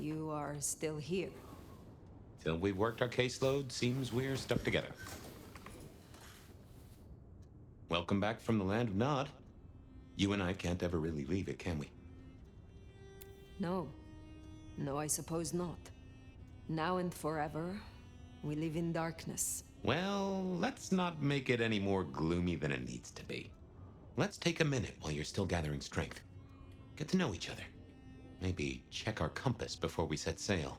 You are still here. Till we've worked our caseload, seems we're stuck together. Welcome back from the land of Nod. You and I can't ever really leave it, can we? No. No, I suppose not. Now and forever, we live in darkness. Well, let's not make it any more gloomy than it needs to be. Let's take a minute while you're still gathering strength. Get to know each other. Maybe check our compass before we set sail.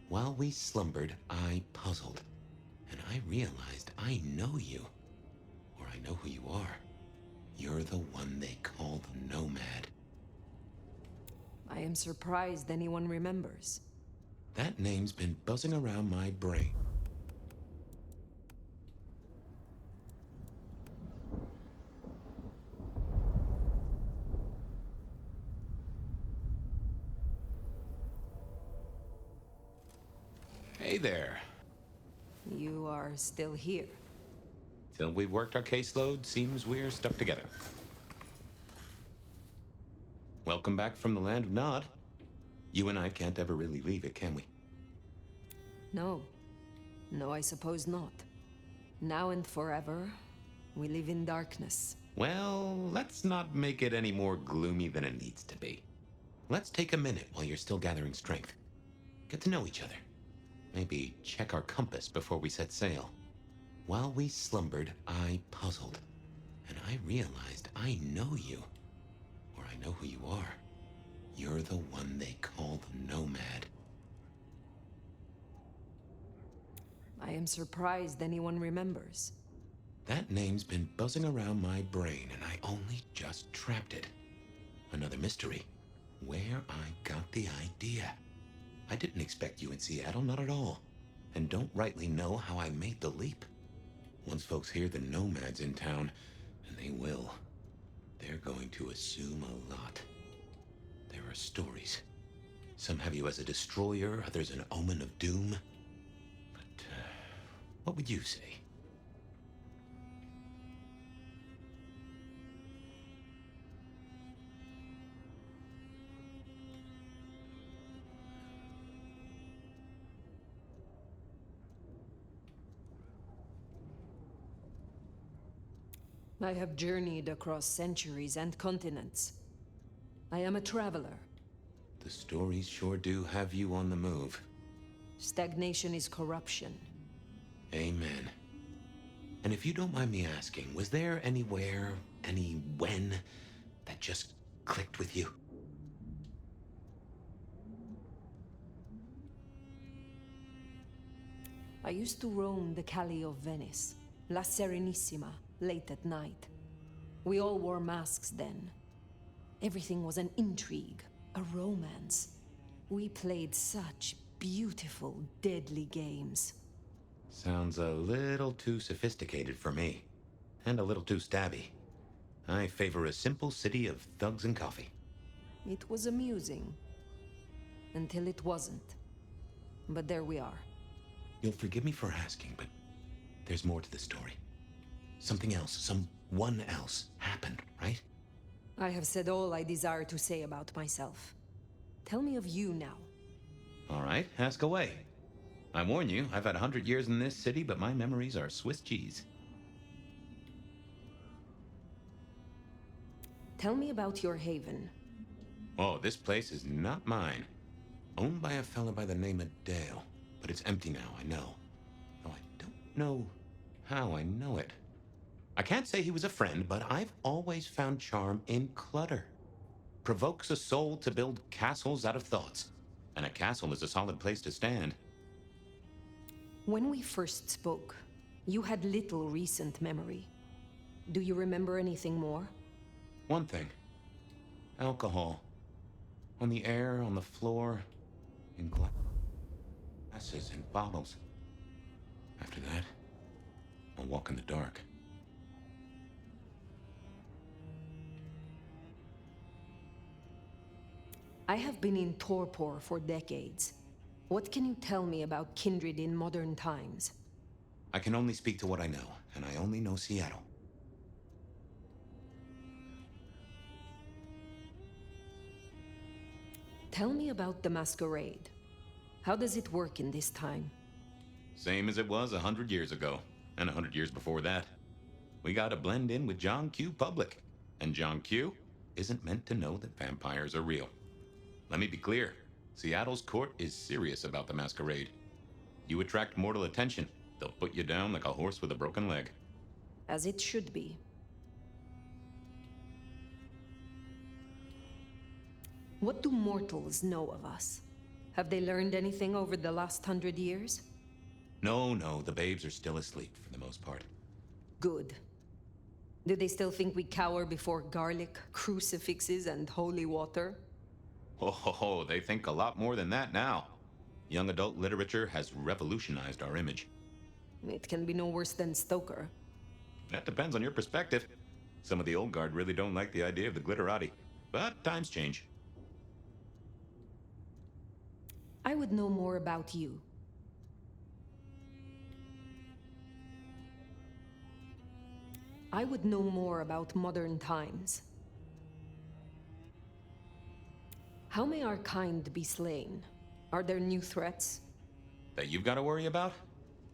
While we slumbered, I puzzled. And I realized I know you. Or I know who you are. You're the one they call the Nomad. I am surprised anyone remembers. That name's been buzzing around my brain. Hey there. You are still here. Till we've worked our caseload, seems we're stuck together. Welcome back from the land of Nod. You and I can't ever really leave it, can we? No. No, I suppose not. Now and forever, we live in darkness. Well, let's not make it any more gloomy than it needs to be. Let's take a minute while you're still gathering strength. Get to know each other. Maybe check our compass before we set sail. While we slumbered, I puzzled. And I realized I know you. Or I know who you are. You're the one they call the Nomad. I am surprised anyone remembers. That name's been buzzing around my brain, and I only just trapped it. Another mystery. Where I got the idea. I didn't expect you in Seattle, not at all. And don't rightly know how I made the leap. Once folks hear the Nomad's in town, and they will, they're going to assume a lot. There are stories. Some have you as a destroyer, others an omen of doom. But, what would you say? I have journeyed across centuries and continents. I am a traveler. The stories sure do have you on the move. Stagnation is corruption. Amen. And if you don't mind me asking, was there anywhere, any when, that just clicked with you? I used to roam the Calle of Venice, La Serenissima, late at night. We all wore masks then. Everything was an intrigue, a romance. We played such beautiful, deadly games. Sounds a little too sophisticated for me. And a little too stabby. I favor a simple city of thugs and coffee. It was amusing. Until it wasn't. But there we are. You'll forgive me for asking, but there's more to the story. Something else, someone else happened, right? I have said all I desire to say about myself. Tell me of you now. All right, ask away. I warn you, I've had 100 years in this city, but my memories are Swiss cheese. Tell me about your haven. Oh, this place is not mine. Owned by a fella by the name of Dale. But it's empty now, I know. Though I don't know how I know it. I can't say he was a friend, but I've always found charm in clutter. Provokes a soul to build castles out of thoughts. And a castle is a solid place to stand. When we first spoke, you had little recent memory. Do you remember anything more? One thing. Alcohol. On the air, on the floor, in glasses and bottles. After that, I'll walk in the dark. I have been in torpor for decades. What can you tell me about kindred in modern times? I can only speak to what I know, and I only know Seattle. Tell me about the Masquerade. How does it work in this time? Same as it was 100 years ago, and 100 years before that. We gotta blend in with John Q. Public, and John Q. isn't meant to know that vampires are real. Let me be clear. Seattle's court is serious about the Masquerade. You attract mortal attention, they'll put you down like a horse with a broken leg. As it should be. What do mortals know of us? Have they learned anything over the last 100 years? No, the babes are still asleep for the most part. Good. Do they still think we cower before garlic, crucifixes, and holy water? Oh, they think a lot more than that now. Young adult literature has revolutionized our image. It can be no worse than Stoker. That depends on your perspective. Some of the old guard really don't like the idea of the glitterati, but times change. I would know more about you. I would know more about modern times. How may our kind be slain? Are there new threats? That you've got to worry about?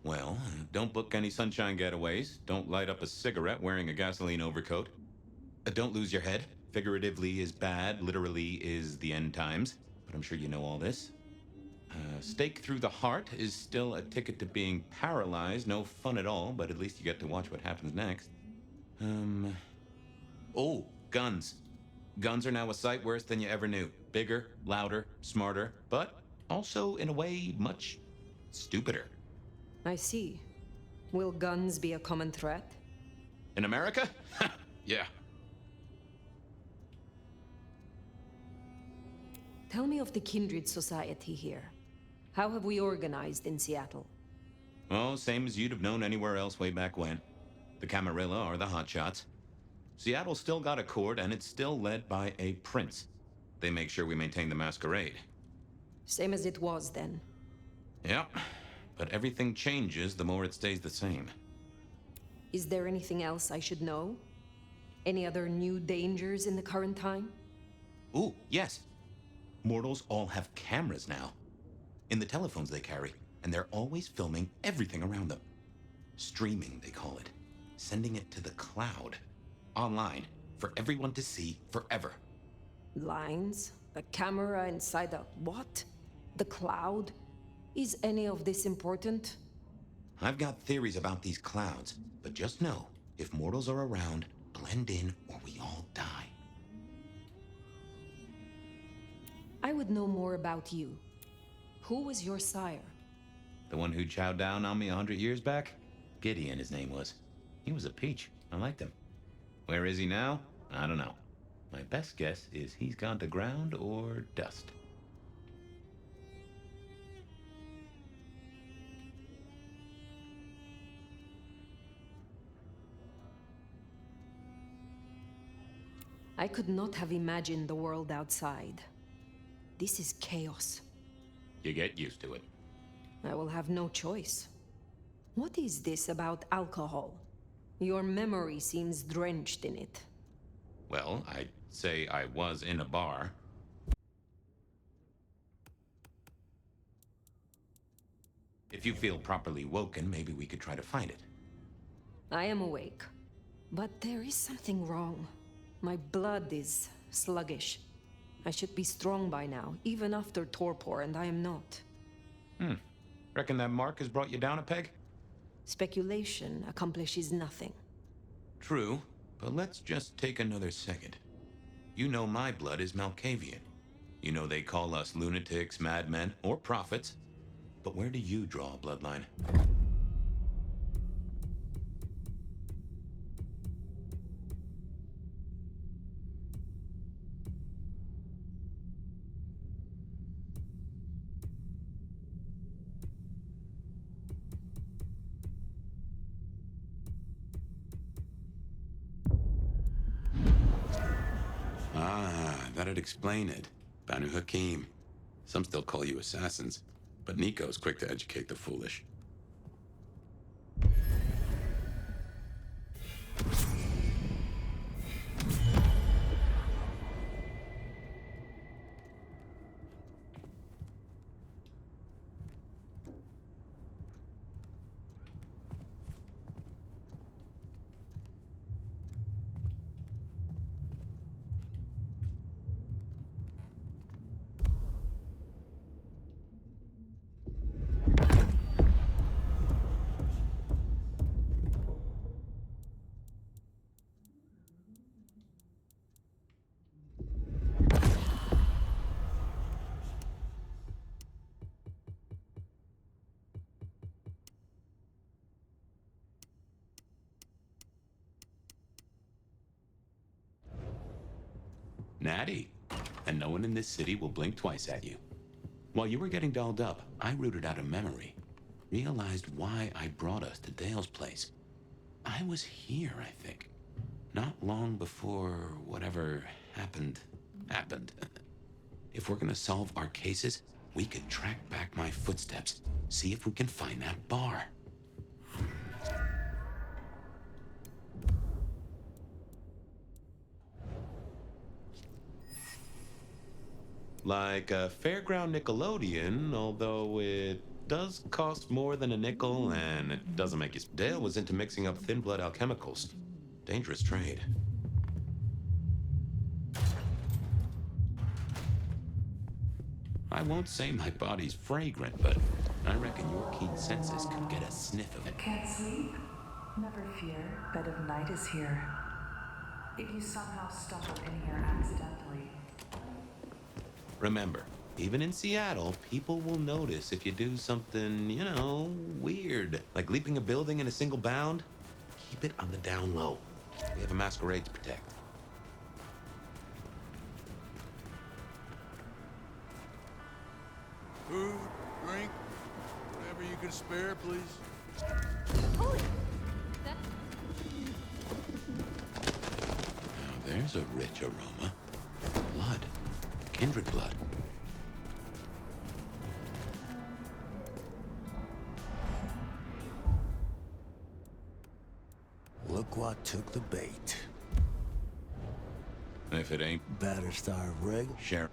Well, don't book any sunshine getaways. Don't light up a cigarette wearing a gasoline overcoat. Don't lose your head. Figuratively is bad, literally is the end times. But I'm sure you know all this. Stake through the heart is still a ticket to being paralyzed. No fun at all, but at least you get to watch what happens next. Oh, guns. Guns are now a sight worse than you ever knew. Bigger, louder, smarter, but also, in a way, much stupider. I see. Will guns be a common threat? In America? Yeah. Tell me of the Kindred Society here. How have we organized in Seattle? Well, same as you'd have known anywhere else way back when. The Camarilla are the hotshots. Seattle's still got a court, and it's still led by a prince. They make sure we maintain the Masquerade. Same as it was then. Yep, but everything changes the more it stays the same. Is there anything else I should know? Any other new dangers in the current time? Ooh, yes. Mortals all have cameras now. In the telephones they carry, and they're always filming everything around them. Streaming, they call it. Sending it to the cloud. Online, for everyone to see forever. Lines? A camera inside a what? The cloud? Is any of this important? I've got theories about these clouds, but just know, if mortals are around, blend in or we all die. I would know more about you. Who was your sire? The one who chowed down on me 100 years back? Gideon, his name was. He was a peach. I liked him. Where is he now? I don't know. My best guess is he's gone to ground or dust. I could not have imagined the world outside. This is chaos. You get used to it. I will have no choice. What is this about alcohol? Your memory seems drenched in it. Well, I'd say I was in a bar. If you feel properly woken, maybe we could try to find it. I am awake. But there is something wrong. My blood is sluggish. I should be strong by now, even after torpor, and I am not. Reckon that mark has brought you down a peg? Speculation accomplishes nothing. True, but let's just take another second. You know my blood is Malkavian. You know they call us lunatics, madmen, or prophets. But where do you draw a bloodline? That'd explain it. Banu Hakim. Some still call you assassins, but Nico's quick to educate the foolish. Natty. And no one in this city will blink twice at you. While you were getting dolled up, I rooted out a memory. Realized why I brought us to Dale's place. I was here, I think. Not long before whatever happened. If we're gonna solve our cases, we could track back my footsteps. See if we can find that bar. Like a fairground Nickelodeon, although it does cost more than a nickel and it doesn't make you... Dale was into mixing up thin blood alchemicals. Dangerous trade. I won't say my body's fragrant, but I reckon your keen senses could get a sniff of it. Can't sleep? Never fear. Bed of night is here. If you somehow stumble in here accidentally. Remember, even in Seattle, people will notice if you do something, you know, weird. Like leaping a building in a single bound. Keep it on the down low. We have a masquerade to protect. Food, drink, whatever you can spare, please. Holy... Now there's a rich aroma. Blood. Kindred blood. Look what took the bait. If it ain't Batterstar rig. Sheriff.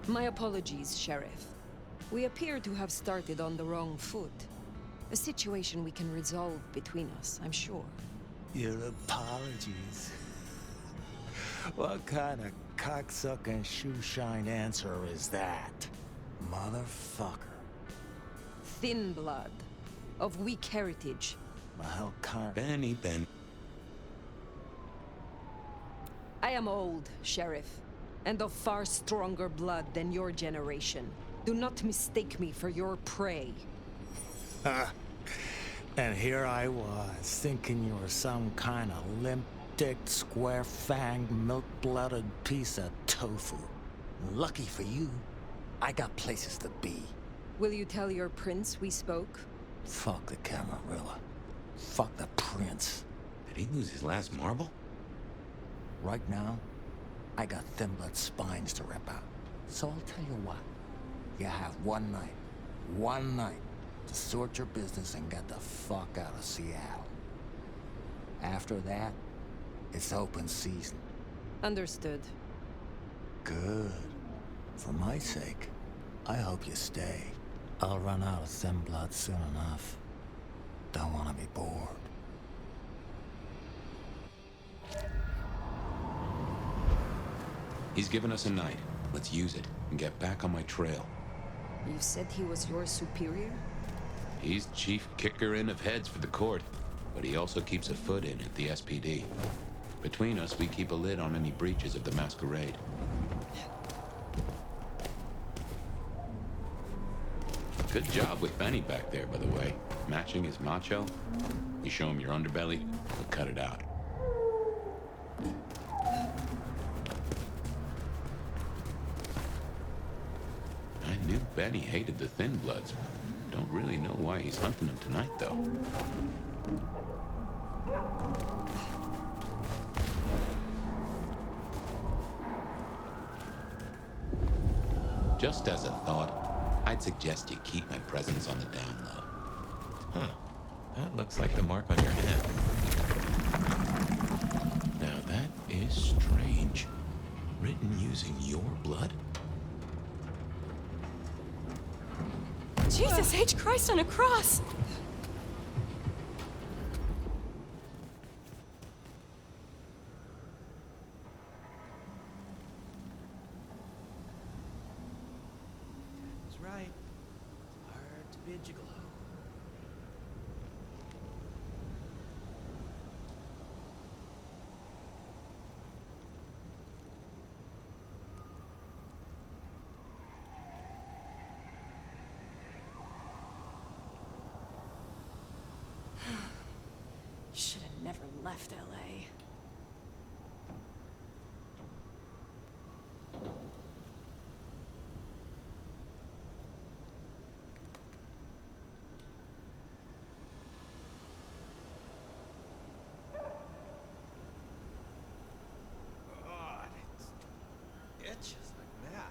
My apologies, Sheriff. We appear to have started on the wrong foot. A situation we can resolve between us, I'm sure. Your apologies. What kind of cocksucking shoeshine answer is that? Motherfucker. Thin blood. Of weak heritage. Well, Ben. I am old, Sheriff. And of far stronger blood than your generation. Do not mistake me for your prey. And here I was, thinking you were some kind of limp-dicked, square-fanged, milk-blooded piece of tofu. Lucky for you, I got places to be. Will you tell your prince we spoke? Fuck the Camarilla. Fuck the prince. Did he lose his last marble? Right now, I got thin blood spines to rip out. So I'll tell you what. You have one night, to sort your business and get the fuck out of Seattle. After that, it's open season. Understood. Good. For my sake, I hope you stay. I'll run out of thin blood soon enough. Don't want to be bored. He's given us a night. Let's use it and get back on my trail. You said he was your superior? He's chief kicker-in of heads for the court, but he also keeps a foot in at the SPD. Between us, we keep a lid on any breaches of the Masquerade. Good job with Benny back there, by the way. Matching his macho. You show him your underbelly, he'll cut it out. I knew Benny hated the Thin Bloods. Don't really know why he's hunting them tonight, though. Just as a thought, I'd suggest you keep my presence on the down low. Huh. That looks like the mark on your hand. Now that is strange. Written using your blood? Jesus H. Christ on a cross! a gigolo. Should have never left LA. God, it itches like mad.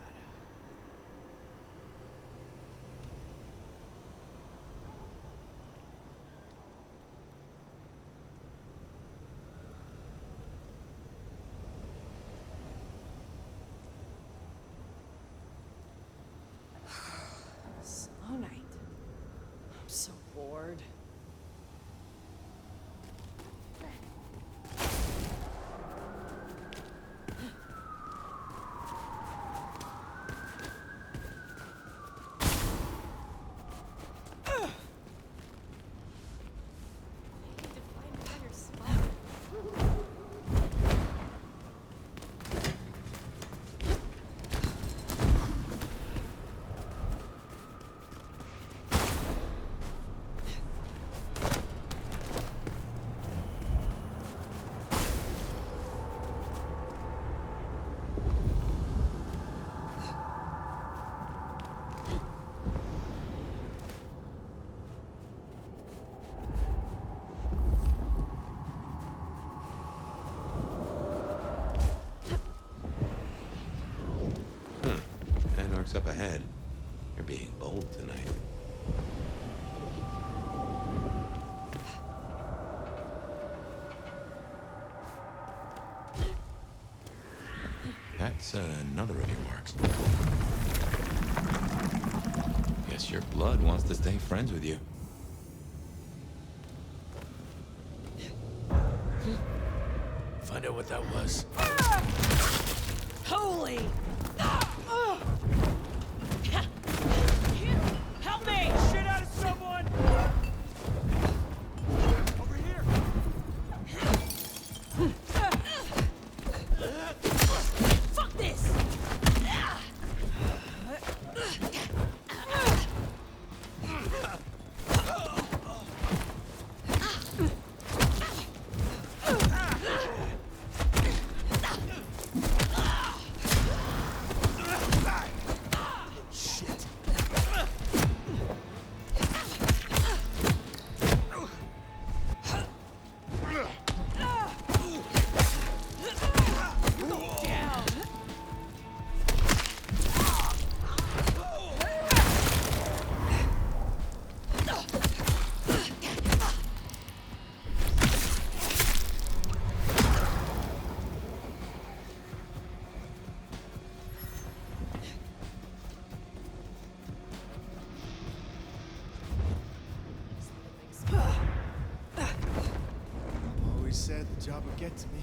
Slow night. I'm so bored. Anarch's up ahead. You're being bold tonight. That's another of your marks. Guess your blood wants to stay friends with you. Find out what that was. Holy! Help me! Shit out of someone! Over here! Fuck this! Always said the job would get to me.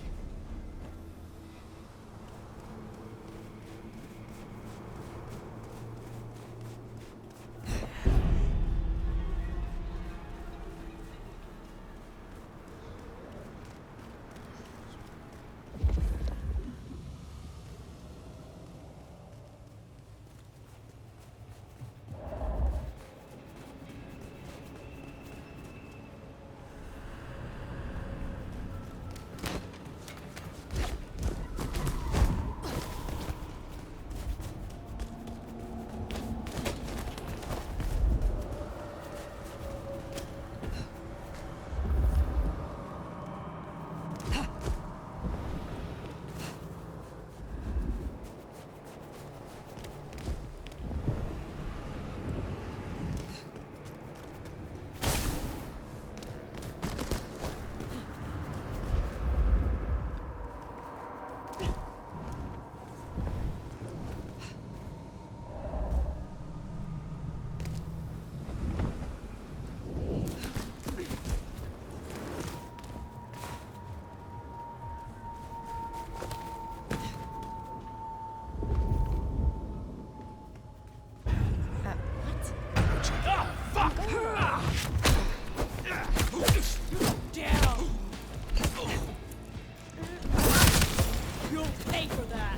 Pay for that!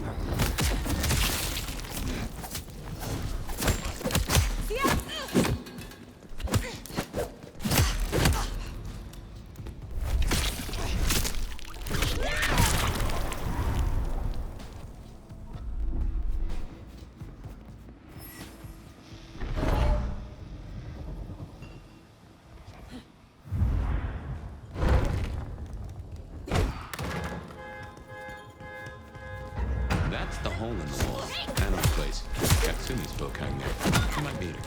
That's the hole in the wall. Animal place. Katsumi's folk hang there. You might meet her.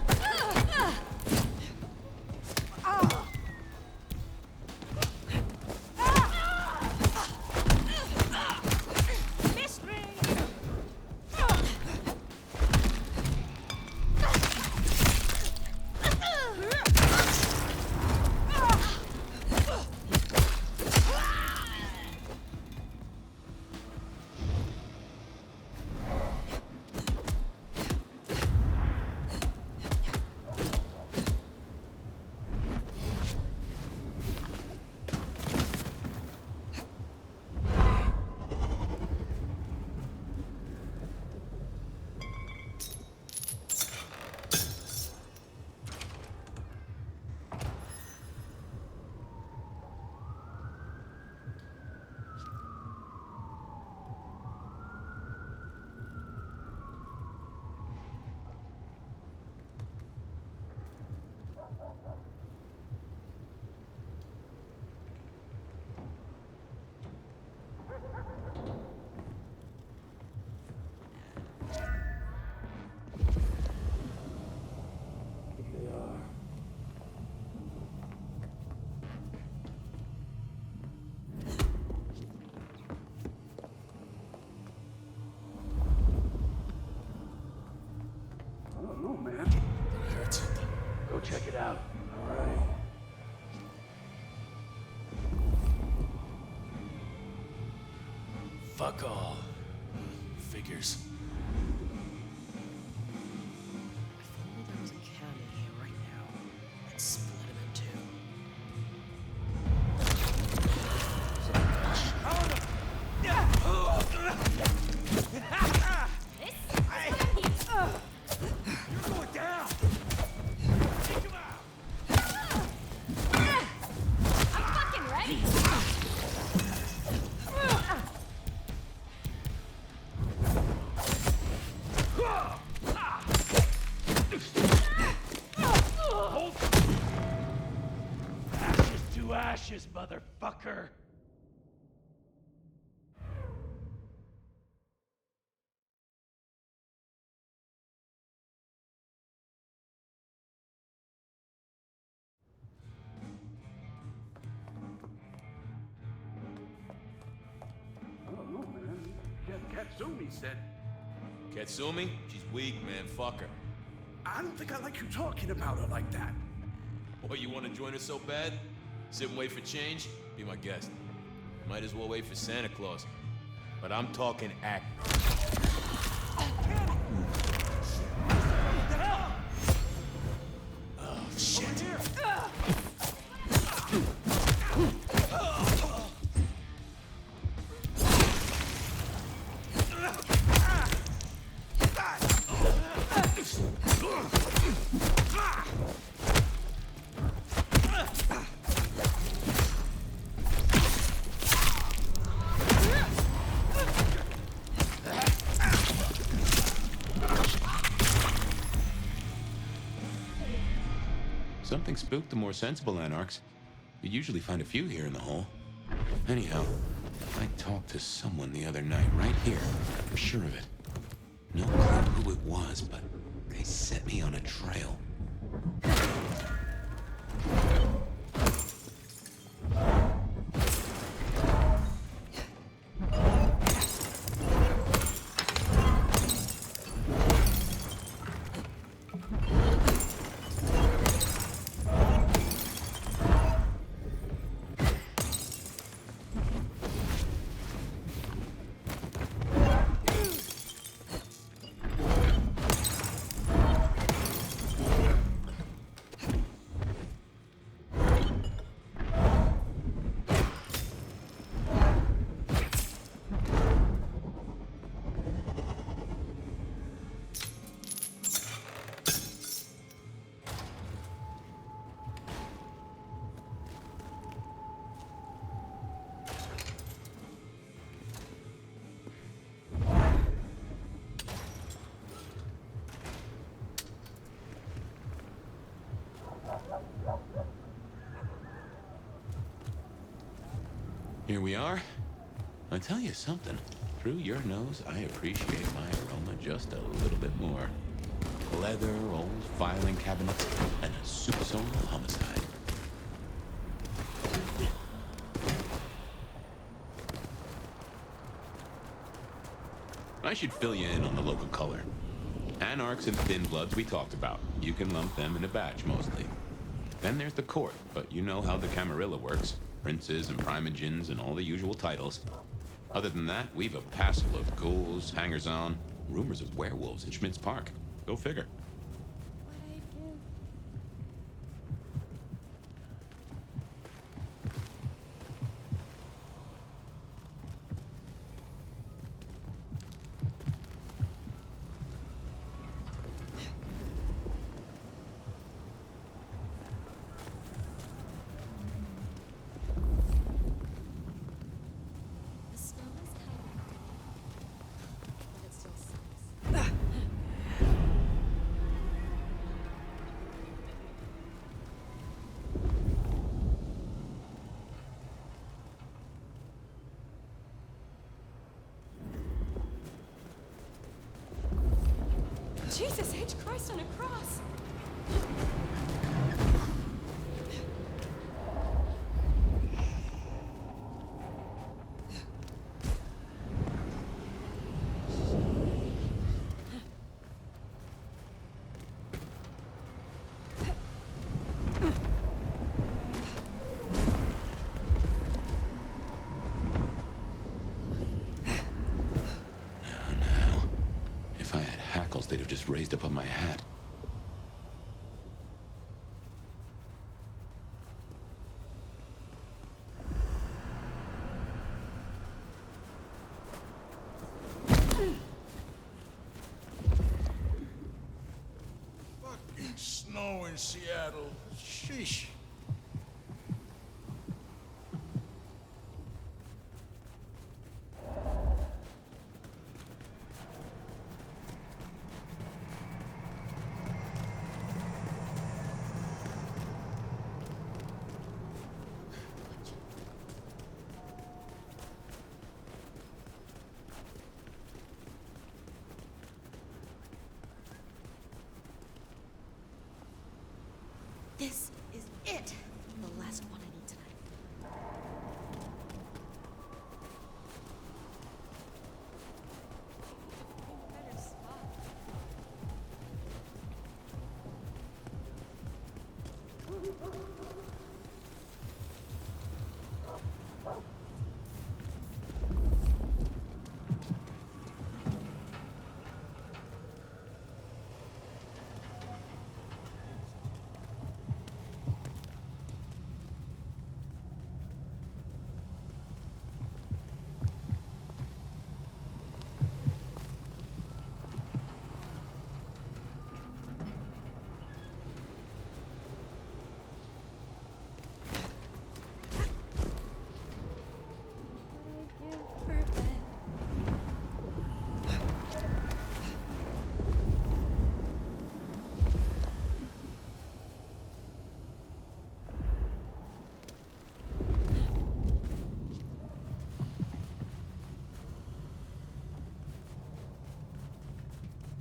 Go check it out. All right. Fuck all. Figures. If only there was a cannon here right now. I'd split him in two. You're going down! Take him out! I'm fucking ready! Ashes to ashes, motherfucker! Katsumi said... Katsumi? She's weak, man. Fuck her. I don't think I like you talking about her like that. Boy, you want to join her so bad? Sit and wait for change? Be my guest. Might as well wait for Santa Claus. But I'm talking act. Oh, shit. Something spooked the more sensible anarchs. You'd usually find a few here in the hole. Anyhow, I talked to someone the other night, right here. I'm sure of it. No clue who it was, but they set me on a trail. Here we are. I tell you something. Through your nose, I appreciate my aroma just a little bit more. Leather, old filing cabinets, and a super homicide. I should fill you in on the local color. Anarchs and Thin Bloods we talked about. You can lump them in a batch, mostly. Then there's the court, but you know how the Camarilla works. Princes and primogens and all the usual titles. Other than that, we've a passel of ghouls, hangers-on, rumors of werewolves in Schmidt's Park. Go figure. The snow is kind of but it still sucks. Jesus H. Christ on a cross! Now, if I had hackles, they'd have just raised up on my hat. Fucking snow in Seattle. Sheesh. This is it! The last one I need tonight. Better spot.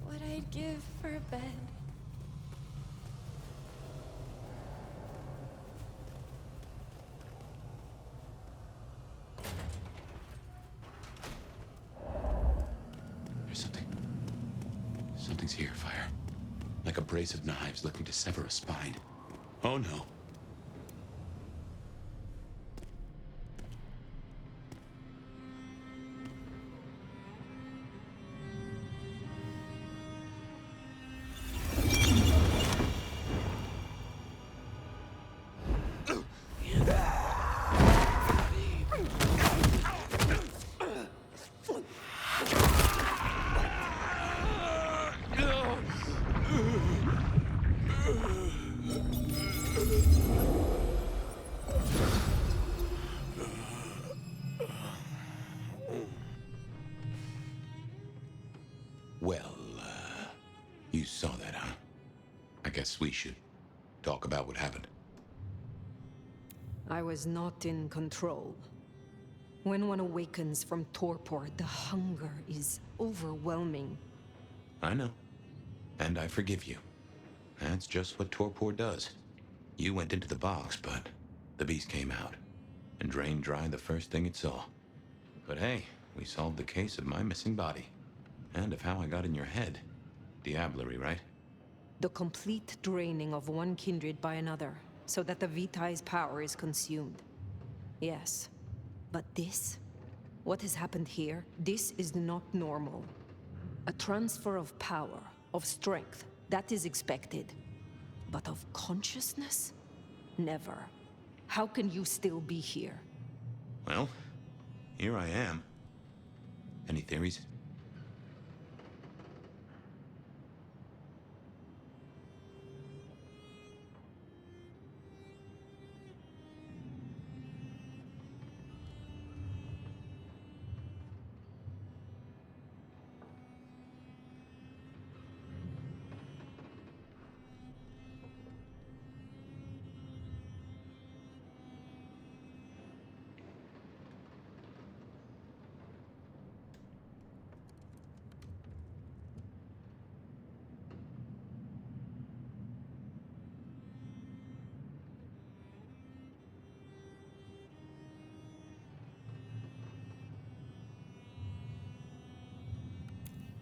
What I'd give for a bed. There's something. Something's here, Fire. Like a brace of knives looking to sever a spine. Oh no. Well, you saw that, huh? I guess we should talk about what happened. I was not in control. When one awakens from torpor, the hunger is overwhelming. I know. And I forgive you. That's just what torpor does. You went into the box, but the beast came out and drained dry the first thing it saw. But hey, we solved the case of my missing body. And of how I got in your head. Diablerie, right? The complete draining of one kindred by another, so that the Vitae's power is consumed. Yes. But this? What has happened here? This is not normal. A transfer of power, of strength, that is expected. But of consciousness? Never. How can you still be here? Well, here I am. Any theories?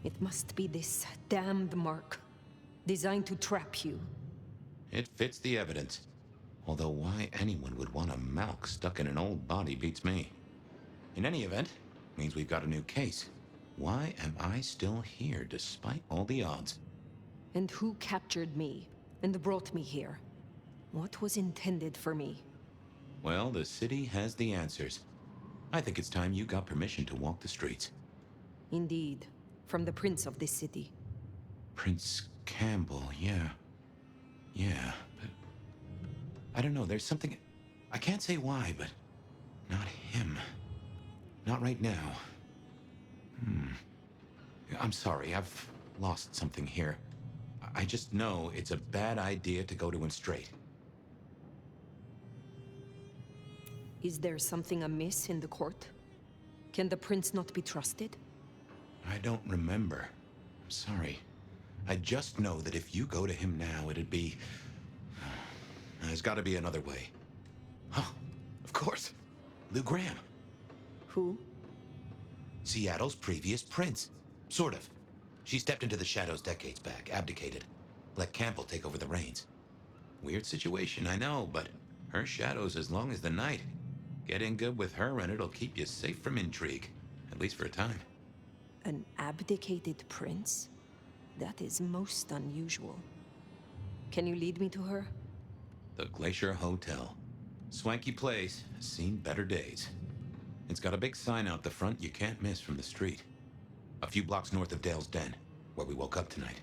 It must be this damned mark, designed to trap you. It fits the evidence. Although why anyone would want a Malk stuck in an old body beats me. In any event, means we've got a new case. Why am I still here despite all the odds? And who captured me, and brought me here? What was intended for me? Well, the city has the answers. I think it's time you got permission to walk the streets. Indeed, from the prince of this city. Prince Campbell, yeah. Yeah, but... I don't know, there's something... I can't say why, but... Not him. Not right now. I'm sorry, I've lost something here. I just know it's a bad idea to go to him straight. Is there something amiss in the court? Can the prince not be trusted? I don't remember. I'm sorry. I just know that if you go to him now, it'd be... There's gotta be another way. Oh, of course. Lou Grahm. Who? Seattle's previous prince. Sort of. She stepped into the shadows decades back, abdicated. Let Campbell take over the reins. Weird situation, I know, but her shadow's as long as the night. Get in good with her and it'll keep you safe from intrigue. At least for a time. An abdicated prince? That is most unusual. Can you lead me to her? The Glacier Hotel. Swanky place, has seen better days. It's got a big sign out the front you can't miss from the street. A few blocks north of Dale's Den, where we woke up tonight.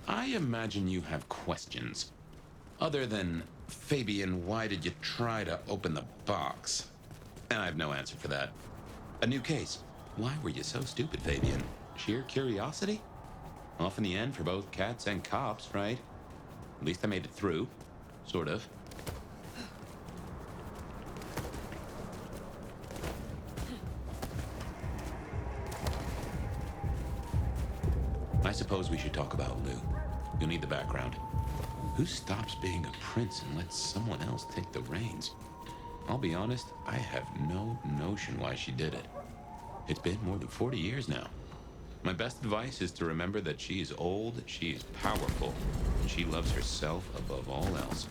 I imagine you have questions. Other than, Fabian, why did you try to open the box? And I have no answer for that. A new case. Why were you so stupid, Fabian? Sheer curiosity? Off in the end for both cats and cops, right? At least I made it through. Sort of. I suppose we should talk about Lou. You'll need the background. Who stops being a prince and lets someone else take the reins? I'll be honest, I have no notion why she did it. It's been more than 40 years now. My best advice is to remember that she is old, she is powerful, and she loves herself above all else.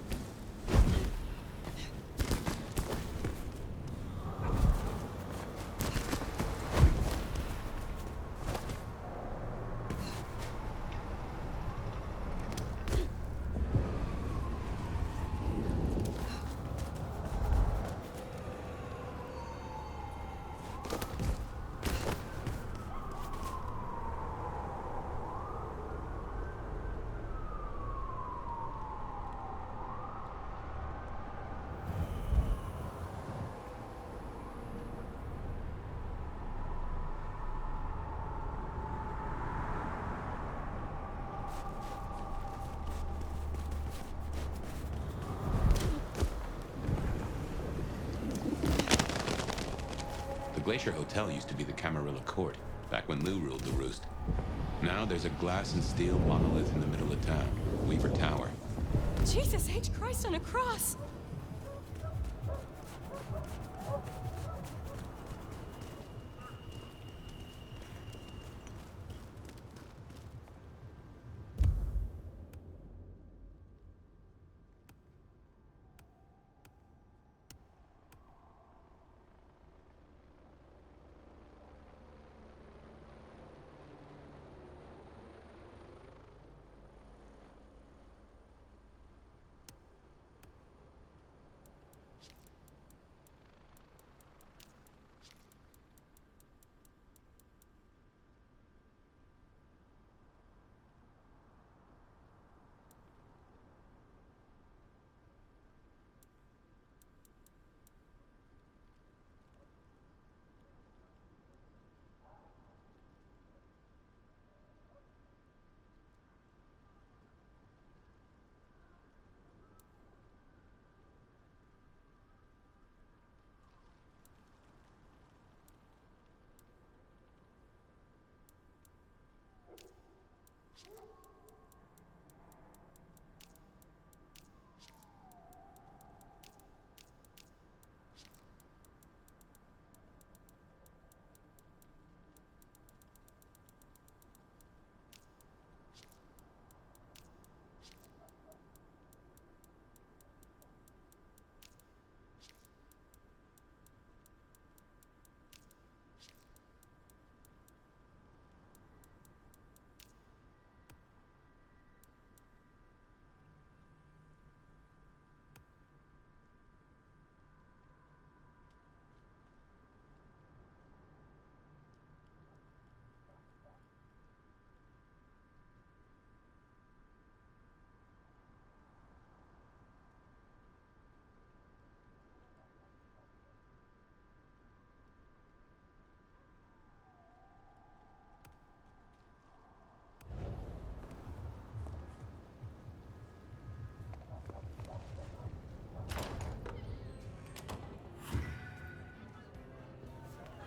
The Glacier Hotel used to be the Camarilla Court, back when Lou ruled the roost. Now there's a glass and steel monolith in the middle of town, Weaver Tower. Jesus H. Christ on a cross!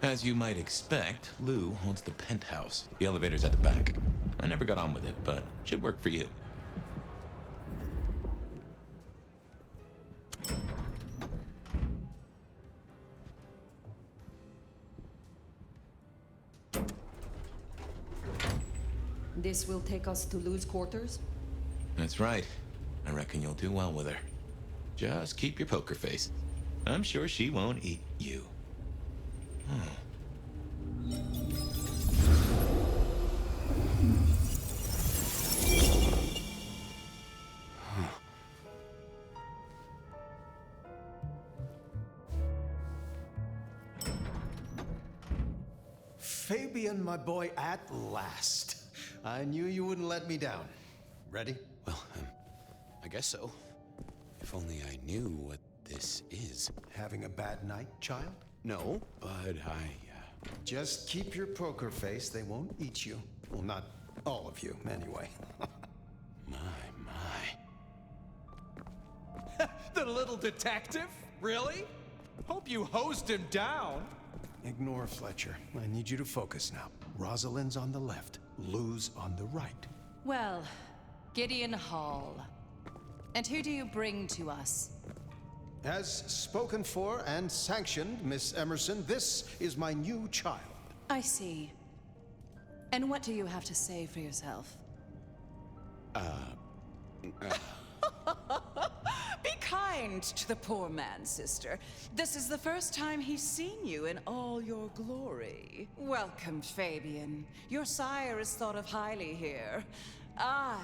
As you might expect, Lou owns the penthouse. The elevator's at the back. I never got on with it, but should work for you. This will take us to Lou's quarters? That's right. I reckon you'll do well with her. Just keep your poker face. I'm sure she won't eat you. Fabian, my boy, at last. I knew you wouldn't let me down. Ready? Well, I guess so. If only I knew what this is. Having a bad night, child? No, but Just keep your poker face. They won't eat you. Well, not all of you, anyway. my. The little detective? Really? Hope you hosed him down. Ignore Fletcher. I need you to focus now. Rosalind's on the left, Lou's on the right. Well, Gideon Hall. And who do you bring to us? As spoken for and sanctioned, Miss Emerson, this is my new child. I see. And what do you have to say for yourself? Be kind to the poor man, sister. This is the first time he's seen you in all your glory. Welcome, Fabian. Your sire is thought of highly here. I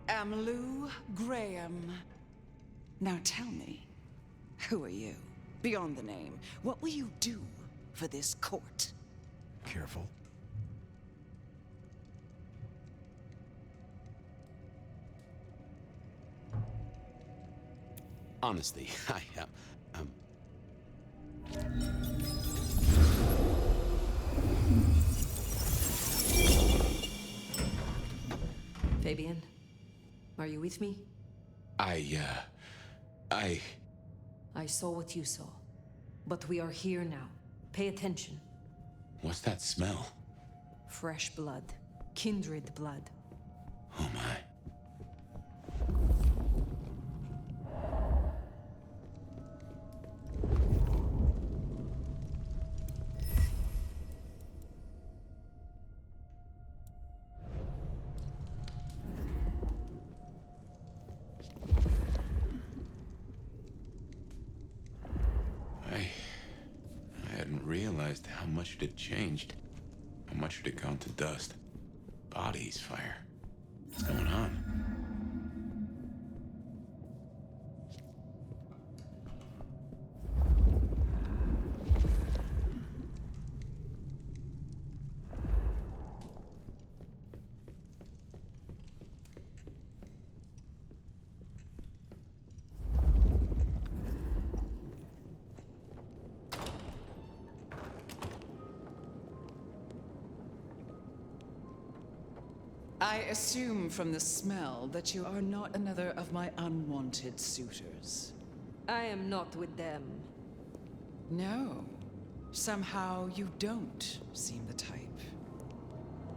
am Lou Grahm. Now tell me, who are you? Beyond the name, what will you do for this court? Careful. Honestly, Fabian, are you with me? I saw what you saw. But we are here now. Pay attention. What's that smell? Fresh blood. Kindred blood. Oh my. I hadn't realized how much it had changed. How much it had gone to dust. Bodies, fire. What's going on? I assume from the smell that you are not another of my unwanted suitors. I am not with them. No. Somehow you don't seem the type.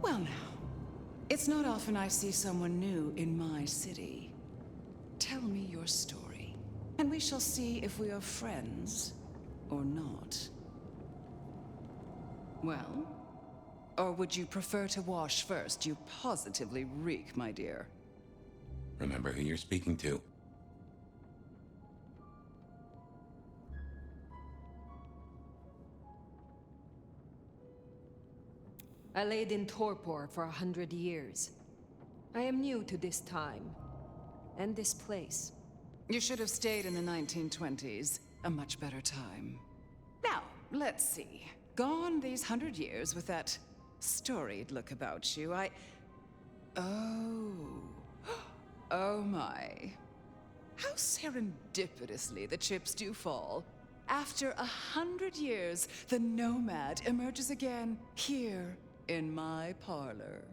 Well now, it's not often I see someone new in my city. Tell me your story, and we shall see if we are friends or not. Well? Or would you prefer to wash first? You positively reek, my dear. Remember who you're speaking to. I laid in torpor for 100 years. I am new to this time. And this place. You should have stayed in the 1920s. A much better time. Now, let's see. Gone these 100 years with that storied look about you, Oh my. How serendipitously the chips do fall. After 100 years, the nomad emerges again here in my parlor.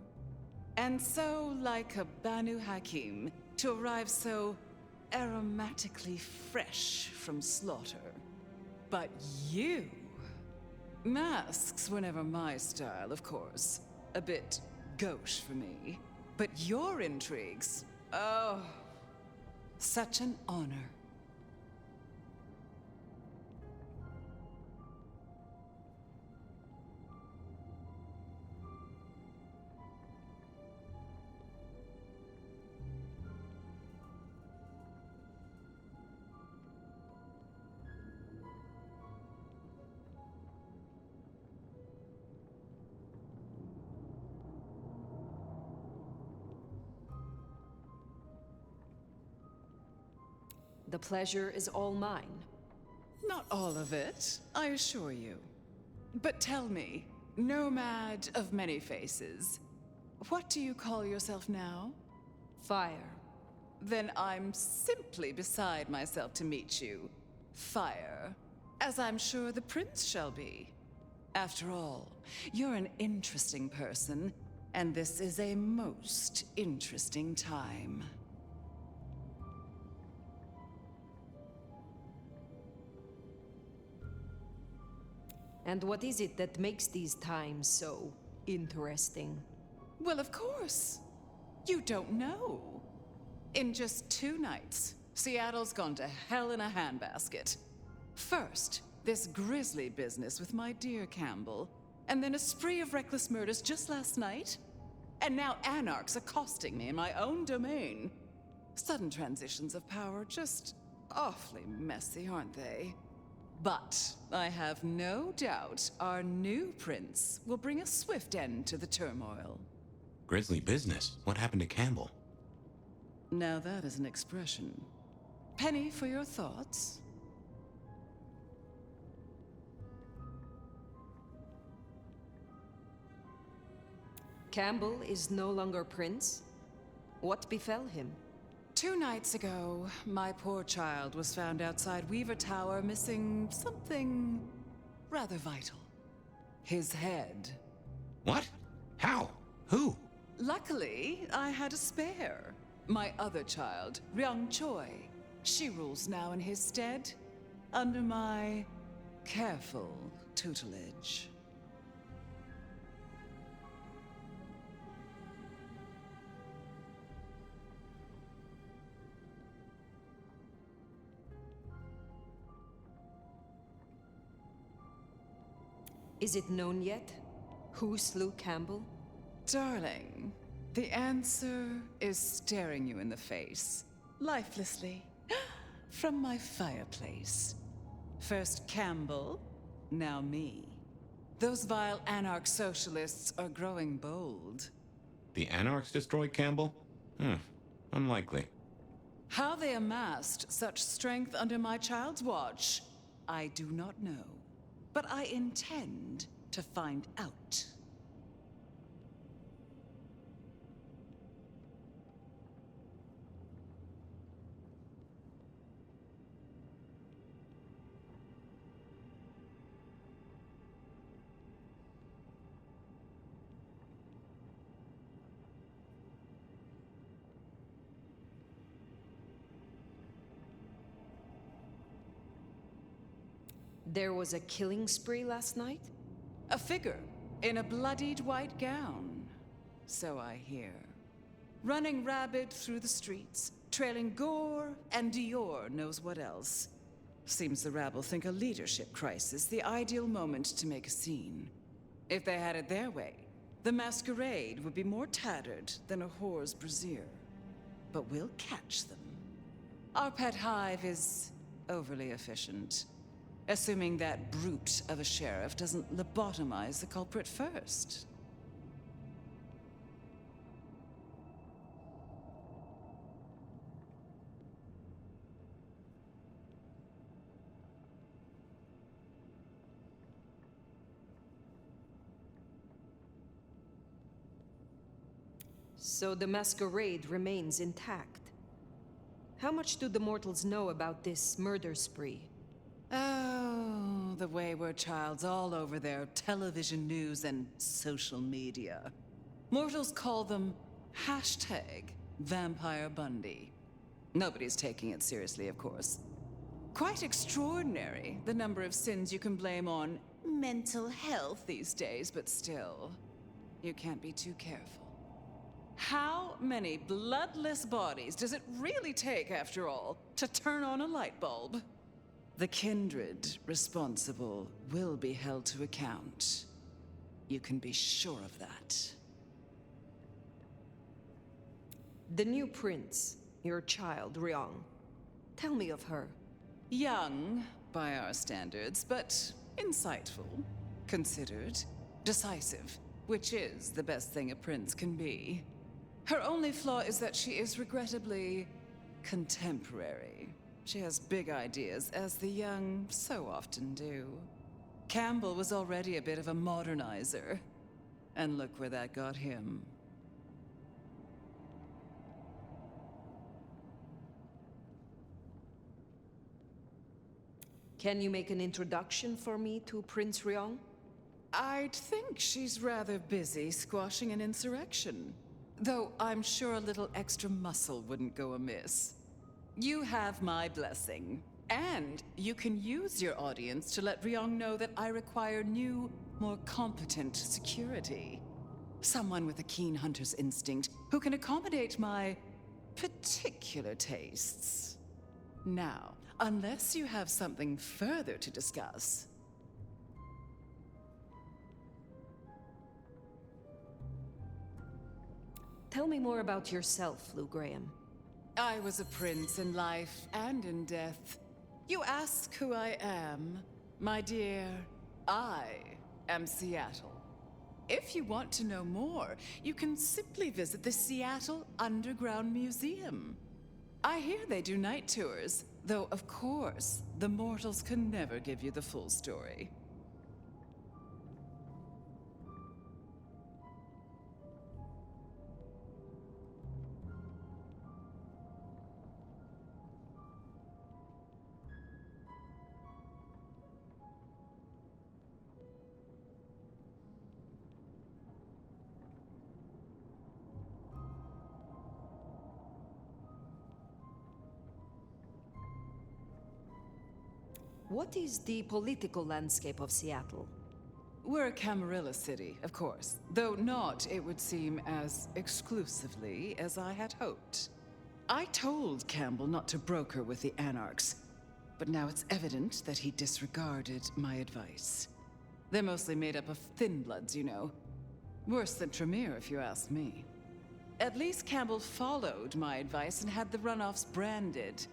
And so, like a Banu Hakim, to arrive so aromatically fresh from slaughter. But you... Masks were never my style, of course. A bit gauche for me. But your intrigues... Oh... Such an honor. The pleasure is all mine. Not all of it, I assure you. But tell me, nomad of many faces, what do you call yourself now? Fire. Then I'm simply beside myself to meet you. Fire. As I'm sure the prince shall be. After all, you're an interesting person, and this is a most interesting time. And what is it that makes these times so interesting? Well, of course. You don't know. In just 2 nights, Seattle's gone to hell in a handbasket. First, this grisly business with my dear Campbell, and then a spree of reckless murders just last night. And now anarchs accosting me in my own domain. Sudden transitions of power, just awfully messy, aren't they? But I have no doubt our new prince will bring a swift end to the turmoil. Grisly business. What happened to Campbell? Now that is an expression. Penny for your thoughts? Campbell is no longer prince? What befell him? 2 nights ago, my poor child was found outside Weaver Tower missing something rather vital. His head. What? How? Who? Luckily, I had a spare. My other child, Ryung Choi. She rules now in his stead, under my careful tutelage. Is it known yet? Who slew Campbell? Darling, the answer is staring you in the face, lifelessly, from my fireplace. First Campbell, now me. Those vile anarch socialists are growing bold. The Anarchs destroyed Campbell? Unlikely. How they amassed such strength under my child's watch, I do not know. But I intend to find out. There was a killing spree last night? A figure in a bloodied white gown. So I hear. Running rabid through the streets, trailing gore and Dior knows what else. Seems the rabble think a leadership crisis the ideal moment to make a scene. If they had it their way, the Masquerade would be more tattered than a whore's brassiere. But we'll catch them. Our pet hive is overly efficient. Assuming that brute of a sheriff doesn't lobotomize the culprit first. So the Masquerade remains intact. How much do the mortals know about this murder spree? Oh, the wayward child's all over their television news and social media. Mortals call them #Vampire Bundy. Nobody's taking it seriously, of course. Quite extraordinary, the number of sins you can blame on mental health these days, but still, you can't be too careful. How many bloodless bodies does it really take, after all, to turn on a light bulb? The kindred responsible will be held to account. You can be sure of that. The new prince, your child, Ryung. Tell me of her. Young, by our standards, but insightful, considered, decisive, which is the best thing a prince can be. Her only flaw is that she is regrettably contemporary. She has big ideas, as the young so often do. Campbell was already a bit of a modernizer. And look where that got him. Can you make an introduction for me to Prince Ryong? I'd think she's rather busy squashing an insurrection. Though I'm sure a little extra muscle wouldn't go amiss. You have my blessing. And you can use your audience to let Ryong know that I require new, more competent security. Someone with a keen hunter's instinct who can accommodate my particular tastes. Now, unless you have something further to discuss. Tell me more about yourself, Lou Grahm. I was a prince in life and in death. You ask who I am. My dear, I am Seattle. If you want to know more, you can simply visit the Seattle Underground Museum. I hear they do night tours, though of course, the mortals can never give you the full story. What is the political landscape of Seattle? We're a Camarilla city, of course, though not, it would seem, as exclusively as I had hoped. I told Campbell not to broker with the Anarchs, but now it's evident that he disregarded my advice. They're mostly made up of thin bloods, you know. Worse than Tremere, if you ask me. At least Campbell followed my advice and had the runoffs branded.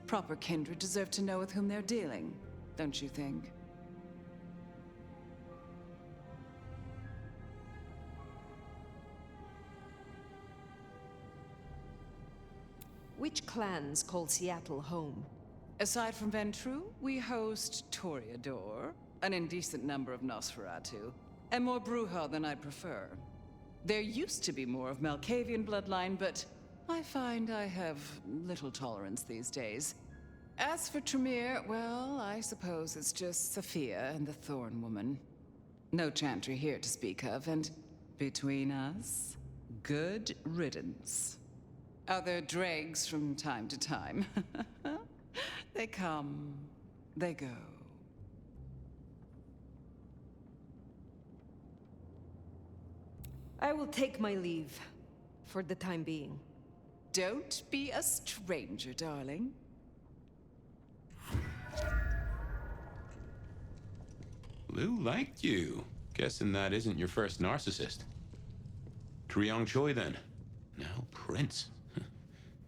Proper kindred deserve to know with whom they're dealing, don't you think? Which clans call Seattle home? Aside from Ventru, we host Toreador, an indecent number of Nosferatu, and more Bruja than I'd prefer. There used to be more of Malkavian bloodline, but I find I have little tolerance these days. As for Tremere, well, I suppose it's just Sophia and the Thorn Woman. No Chantry here to speak of, and between us, good riddance. Other dregs from time to time. They come, they go. I will take my leave, for the time being. Don't be a stranger, darling. Lou liked you. Guessing that isn't your first narcissist. Triong Choi, then. Now Prince.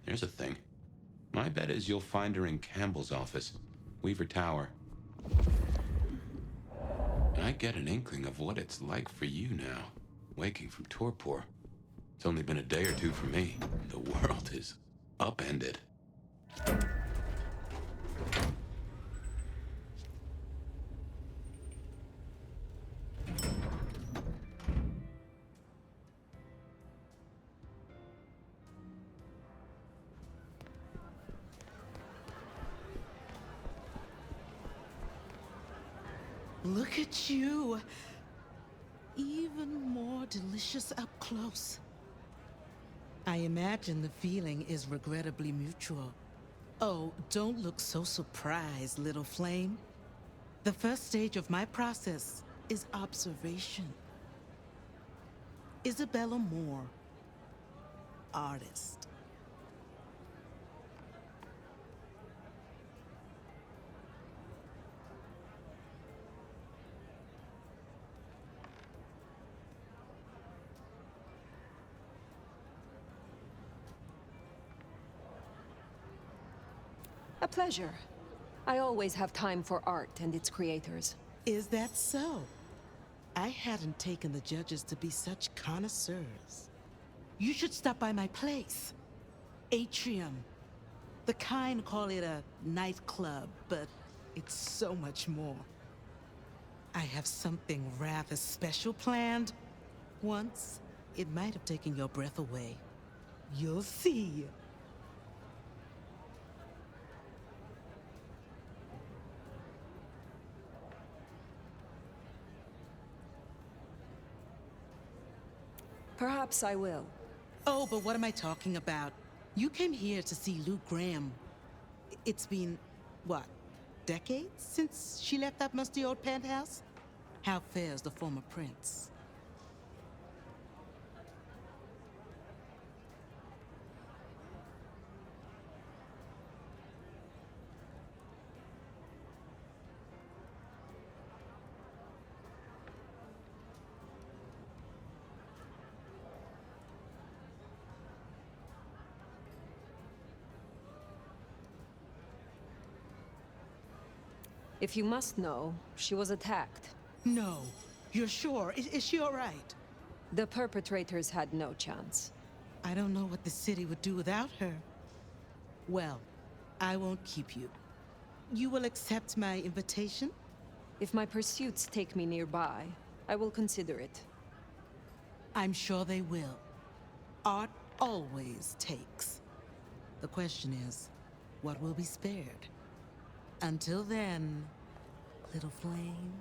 There's a thing. My bet is you'll find her in Campbell's office, Weaver Tower. I get an inkling of what it's like for you now, waking from torpor. It's only been a day or two for me. The world is upended. Look at you. Even more delicious up close. I imagine the feeling is regrettably mutual. Oh, don't look so surprised, little flame. The first stage of my process is observation. Isabella Moore, artist. A pleasure. I always have time for art and its creators. Is that so? I hadn't taken the judges to be such connoisseurs. You should stop by my place. Atrium. The kind call it a nightclub, but it's so much more. I have something rather special planned. Once, it might have taken your breath away. You'll see. Perhaps I will. Oh, but what am I talking about? You came here to see Luke Grahm. It's been, what, decades since she left that musty old penthouse? How fares the former prince? If you must know, she was attacked. No. You're sure? Is she all right? The perpetrators had no chance. I don't know what the city would do without her. Well, I won't keep you. You will accept my invitation? If my pursuits take me nearby, I will consider it. I'm sure they will. Art always takes. The question is, what will be spared? Until then, little flame.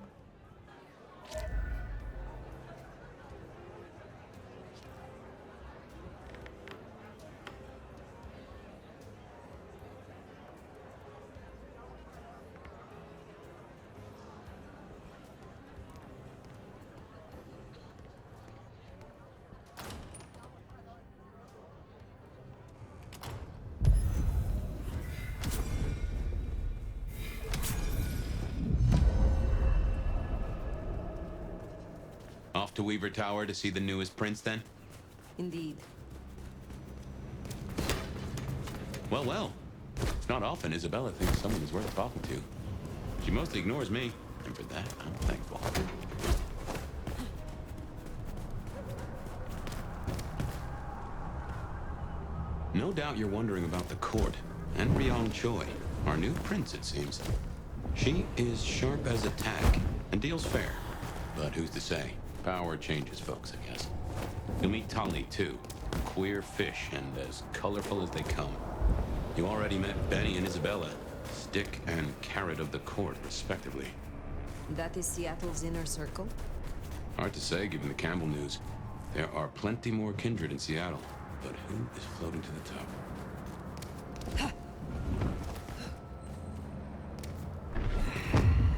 Off to Weaver Tower to see the newest prince, then? Indeed. Well, well. It's not often Isabella thinks someone is worth talking to. She mostly ignores me, and for that, I'm thankful. No doubt you're wondering about the court, and Ryong Choi, our new prince, it seems. She is sharp as a tack, and deals fair. But who's to say? Power changes folks, I guess. You'll meet Tali, too. Queer fish, and as colorful as they come. You already met Benny and Isabella, stick and carrot of the court, respectively. That is Seattle's inner circle? Hard to say, given the Campbell news. There are plenty more kindred in Seattle, but who is floating to the top?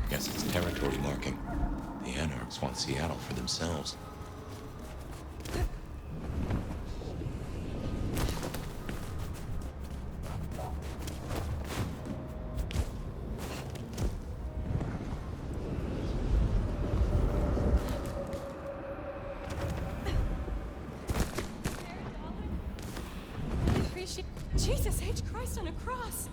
Guess it's territory marking. The Anarchs want Seattle for themselves. Jesus H. Christ on a cross!